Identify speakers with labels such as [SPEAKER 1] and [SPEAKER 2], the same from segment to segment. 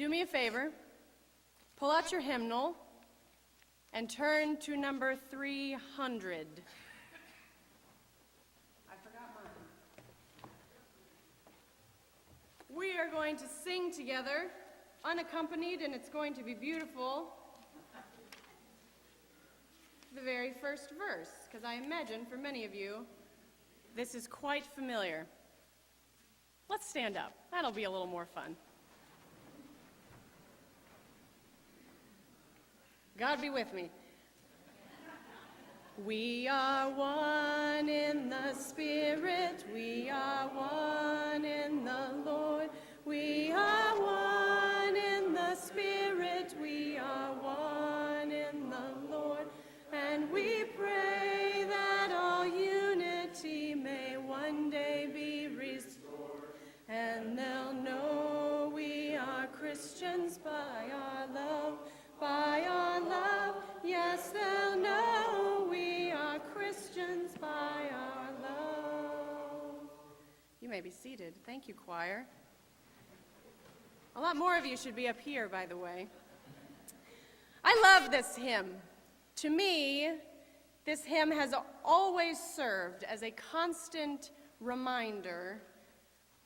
[SPEAKER 1] Do me a favor, pull out your hymnal and turn to number 300. I forgot mine. We are going to sing together, unaccompanied, and it's going to be beautiful, the very first verse, because I imagine for many of you, this is quite familiar. Let's stand up. That'll be a little more fun. God be with me. We are one in the Spirit, we are one in the Lord, we are one in the Spirit, we are one in the Lord, and we pray that all unity may one day be restored, and they'll know we are Christians by our love. By our love, yes, they'll know we are Christians by our love. You may be seated. Thank you, choir. A lot more of you should be up here, by the way. I love this hymn. To me, this hymn has always served as a constant reminder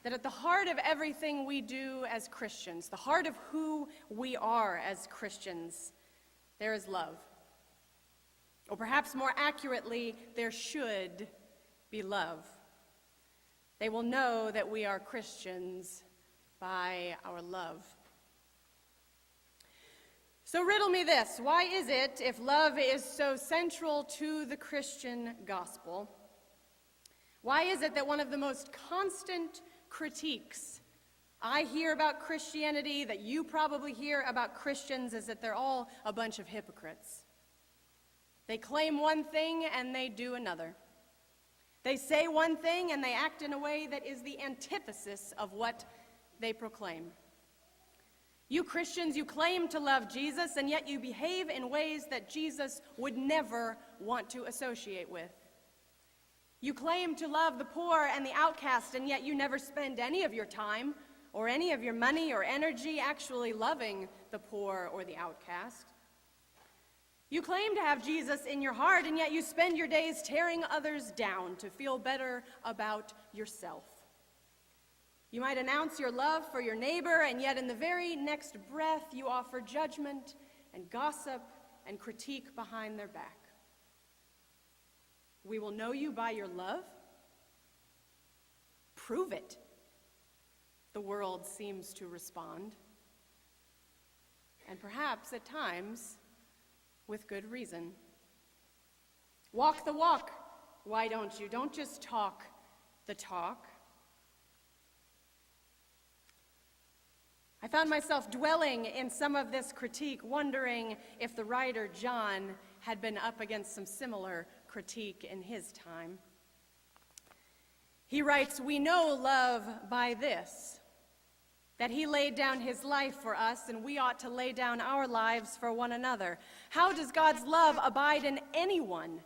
[SPEAKER 1] that at the heart of everything we do as Christians, the heart of who we are as Christians, there is love. Or perhaps more accurately, there should be love. They will know that we are Christians by our love. So riddle me this: why is it, if love is so central to the Christian gospel, why is it that one of the most constant critiques I hear about Christianity, that you probably hear about Christians, is that they're all a bunch of hypocrites? They claim one thing and they do another. They say one thing and they act in a way that is the antithesis of what they proclaim. You Christians, you claim to love Jesus, and yet you behave in ways that Jesus would never want to associate with. You claim to love the poor and the outcast, and yet you never spend any of your time or any of your money or energy actually loving the poor or the outcast. You claim to have Jesus in your heart, and yet you spend your days tearing others down to feel better about yourself. You might announce your love for your neighbor, and yet in the very next breath you offer judgment and gossip and critique behind their back. We will know you by your love? Prove it, the world seems to respond. And perhaps at times, with good reason. Walk the walk, why don't you? Don't just talk the talk. I found myself dwelling in some of this critique, wondering if the writer John had been up against some similar critique in his time. He writes, "We know love by this, that he laid down his life for us, and we ought to lay down our lives for one another. How does God's love abide in anyone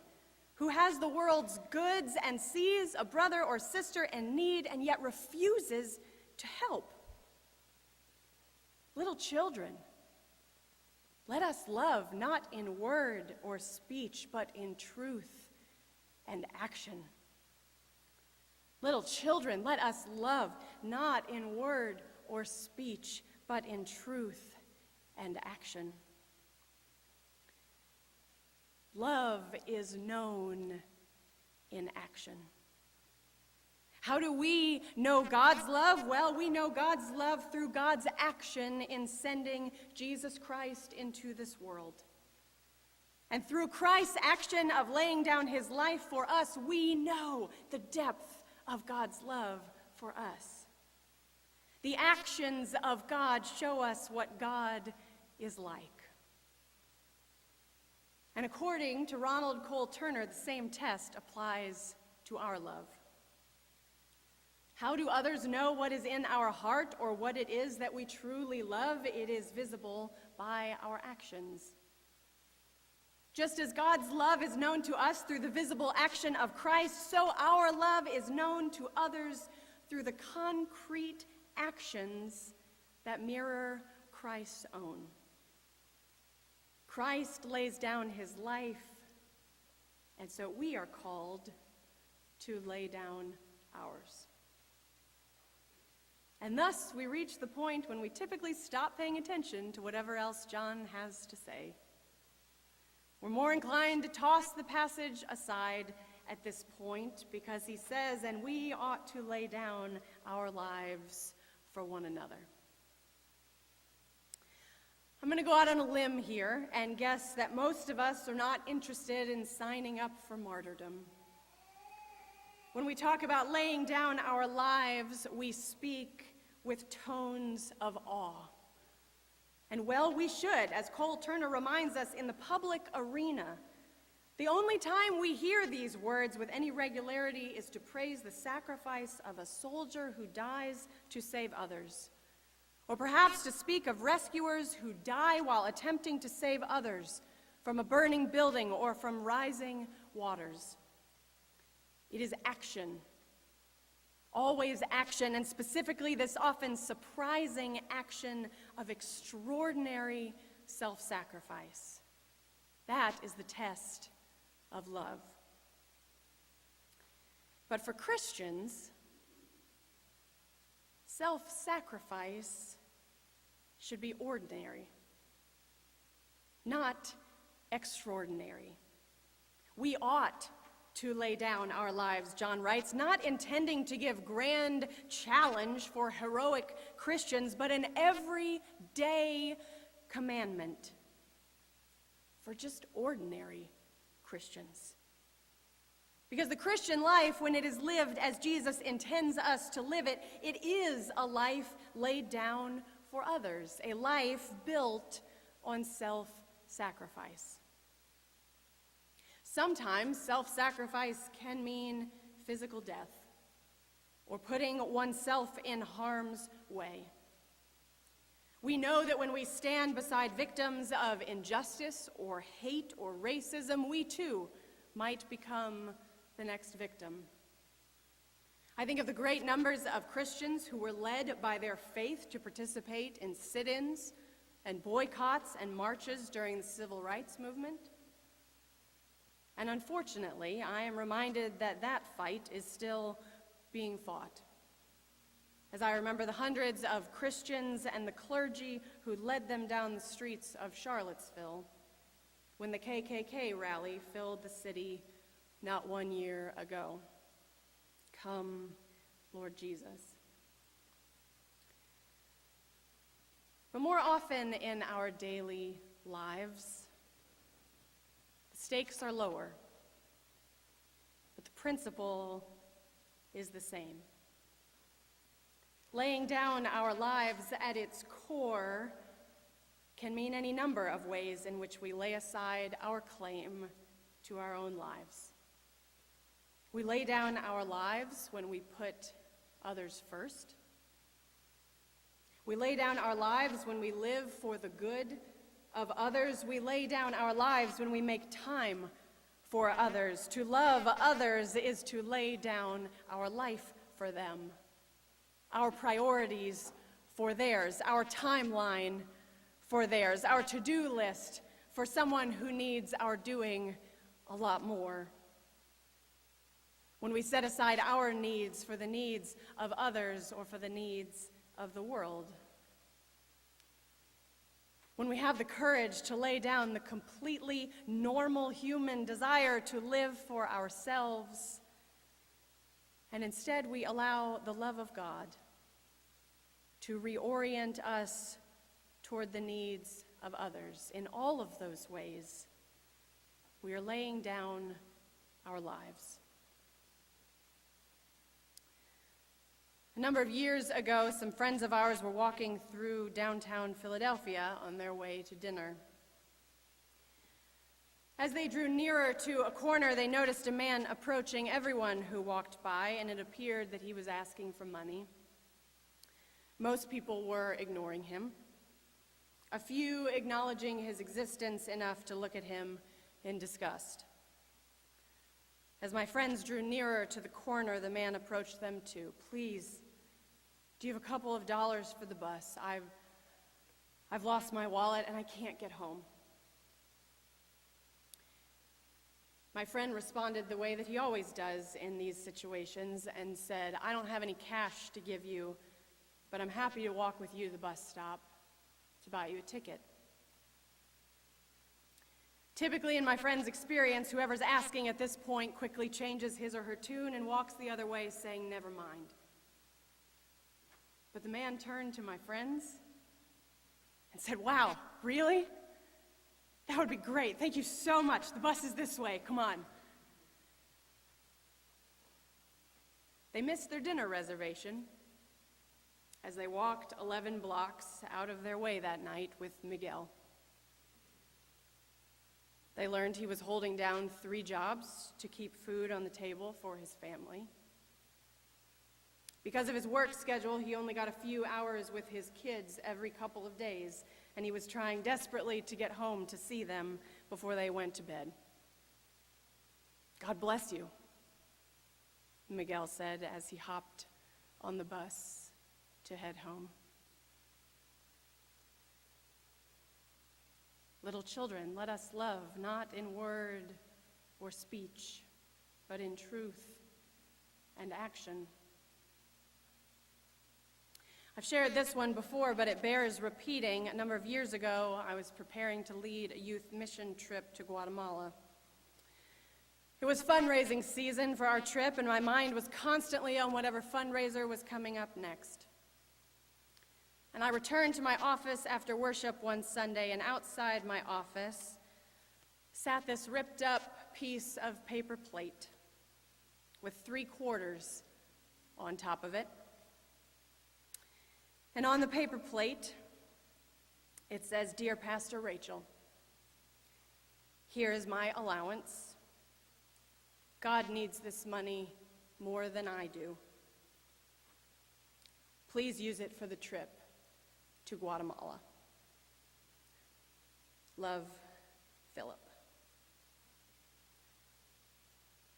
[SPEAKER 1] who has the world's goods and sees a brother or sister in need and yet refuses to help? Little children, let us love not in word or speech, but in truth and action. Little children, let us love not in word or speech, but in truth and action." Love is known in action. How do we know God's love? Well, we know God's love through God's action in sending Jesus Christ into this world. And through Christ's action of laying down his life for us, we know the depth of God's love for us. The actions of God show us what God is like. And according to Ronald Cole Turner, the same test applies to our love. How do others know what is in our heart or what it is that we truly love? It is visible by our actions. Just as God's love is known to us through the visible action of Christ, so our love is known to others through the concrete actions that mirror Christ's own. Christ lays down his life, and so we are called to lay down ours. And thus we reach the point when we typically stop paying attention to whatever else John has to say. We're more inclined to toss the passage aside at this point because he says, and we ought to lay down our lives for one another. I'm going to go out on a limb here and guess that most of us are not interested in signing up for martyrdom. When we talk about laying down our lives, we speak with tones of awe. And well, we should, as Cole Turner reminds us, in the public arena. The only time we hear these words with any regularity is to praise the sacrifice of a soldier who dies to save others, or perhaps to speak of rescuers who die while attempting to save others from a burning building or from rising waters. It is action, always action, and specifically this often surprising action of extraordinary self-sacrifice. That is the test of love. But for Christians, self-sacrifice should be ordinary, not extraordinary. We ought to lay down our lives, John writes, not intending to give grand challenge for heroic Christians, but an everyday commandment for just ordinary Christians. Because the Christian life, when it is lived as Jesus intends us to live it, it is a life laid down for others, a life built on self-sacrifice. Sometimes self-sacrifice can mean physical death or putting oneself in harm's way. We know that when we stand beside victims of injustice or hate or racism, we too might become the next victim. I think of the great numbers of Christians who were led by their faith to participate in sit-ins and boycotts and marches during the civil rights movement. And unfortunately, I am reminded that that fight is still being fought. As I remember the hundreds of Christians and the clergy who led them down the streets of Charlottesville when the KKK rally filled the city not 1 year ago. Come, Lord Jesus. But more often in our daily lives, the stakes are lower, but the principle is the same. Laying down our lives at its core can mean any number of ways in which we lay aside our claim to our own lives. We lay down our lives when we put others first. We lay down our lives when we live for the good of others. We lay down our lives when we make time for others. To love others is to lay down our life for them, our priorities for theirs, our timeline for theirs, our to-do list for someone who needs our doing a lot more. When we set aside our needs for the needs of others or for the needs of the world. When we have the courage to lay down the completely normal human desire to live for ourselves, and instead we allow the love of God to reorient us toward the needs of others. In all of those ways, we are laying down our lives. A number of years ago, some friends of ours were walking through downtown Philadelphia on their way to dinner. As they drew nearer to a corner, they noticed a man approaching everyone who walked by, and it appeared that he was asking for money. Most people were ignoring him, a few acknowledging his existence enough to look at him in disgust. As my friends drew nearer to the corner, the man approached them too. Please, do you have a couple of dollars for the bus? I've lost my wallet and I can't get home. My friend responded the way that he always does in these situations and said, I don't have any cash to give you, but I'm happy to walk with you to the bus stop to buy you a ticket. Typically, in my friend's experience, whoever's asking at this point quickly changes his or her tune and walks the other way, saying, never mind. But the man turned to my friends and said, wow, really? That would be great. Thank you so much. The bus is this way. Come on. They missed their dinner reservation as they walked 11 blocks out of their way that night with Miguel. They learned he was holding down 3 jobs to keep food on the table for his family. Because of his work schedule, he only got a few hours with his kids every couple of days, and he was trying desperately to get home to see them before they went to bed. God bless you, Miguel said as he hopped on the bus to head home. Little children, let us love, not in word or speech, but in truth and action. I've shared this one before, but it bears repeating. A number of years ago, I was preparing to lead a youth mission trip to Guatemala. It was fundraising season for our trip, and my mind was constantly on whatever fundraiser was coming up next. And I returned to my office after worship one Sunday, and outside my office sat this ripped up piece of paper plate with 3 quarters on top of it. And on the paper plate, it says, Dear Pastor Rachel, here is my allowance. God needs this money more than I do. Please use it for the trip to Guatemala. Love, Philip.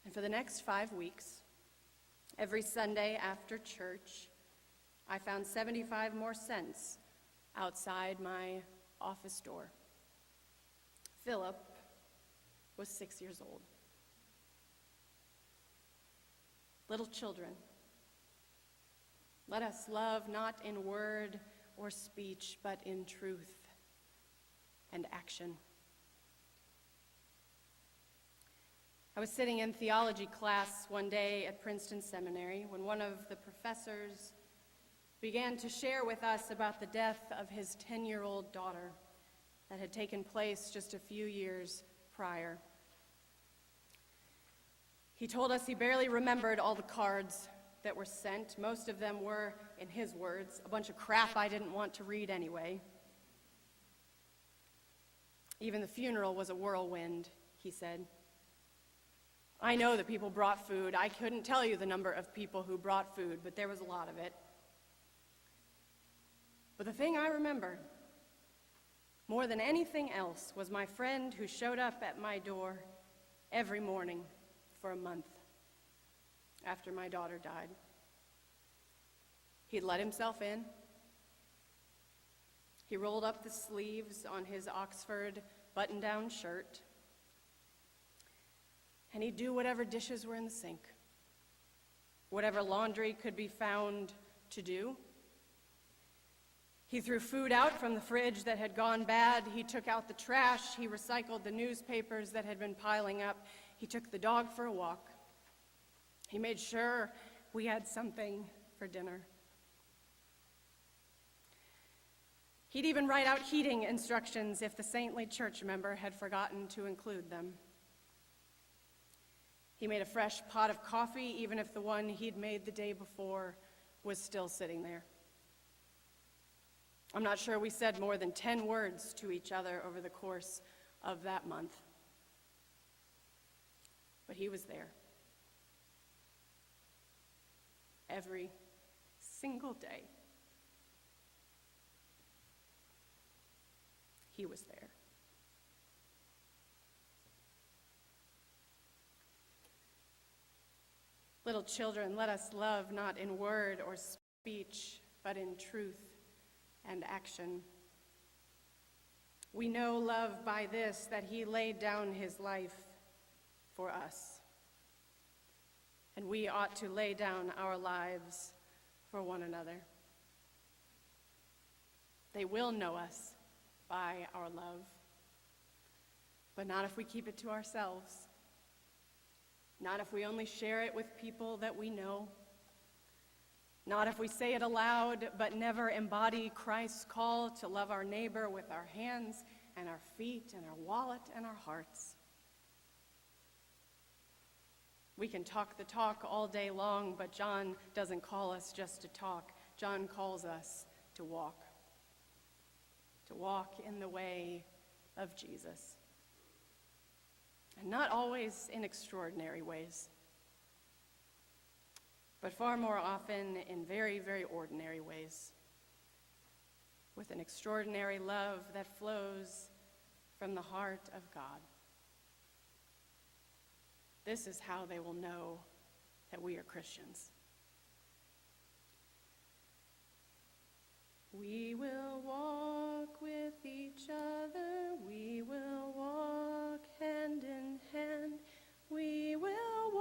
[SPEAKER 1] And for the next 5 weeks, every Sunday after church, I found 75 more cents outside my office door. Philip was 6 years old. Little children, let us love not in word or speech, but in truth and action. I was sitting in theology class one day at Princeton Seminary when one of the professors began to share with us about the death of his 10-year-old daughter that had taken place just a few years prior. He told us he barely remembered all the cards that were sent. Most of them were, in his words, a bunch of crap I didn't want to read anyway. Even the funeral was a whirlwind, he said. I know that people brought food. I couldn't tell you the number of people who brought food, but there was a lot of it. But the thing I remember more than anything else was my friend who showed up at my door every morning for a month after my daughter died. He'd let himself in. He rolled up the sleeves on his Oxford button-down shirt, and he'd do whatever dishes were in the sink, whatever laundry could be found to do. He threw food out from the fridge that had gone bad. He took out the trash. He recycled the newspapers that had been piling up. He took the dog for a walk. He made sure we had something for dinner. He'd even write out heating instructions if the saintly church member had forgotten to include them. He made a fresh pot of coffee, even if the one he'd made the day before was still sitting there. I'm not sure we said more than 10 words to each other over the course of that month. But he was there. Every single day. He was there. Little children, let us love not in word or speech, but in truth and action. We know love by this, that he laid down his life for us. And we ought to lay down our lives for one another. They will know us by our love, but not if we keep it to ourselves. Not if we only share it with people that we know. Not if we say it aloud, but never embody Christ's call to love our neighbor with our hands and our feet and our wallet and our hearts. We can talk the talk all day long, but John doesn't call us just to talk. John calls us to walk in the way of Jesus. And not always in extraordinary ways, but far more often in very, very ordinary ways, with an extraordinary love that flows from the heart of God. This is how they will know that we are Christians. We will walk with each other. We will walk hand in hand. We will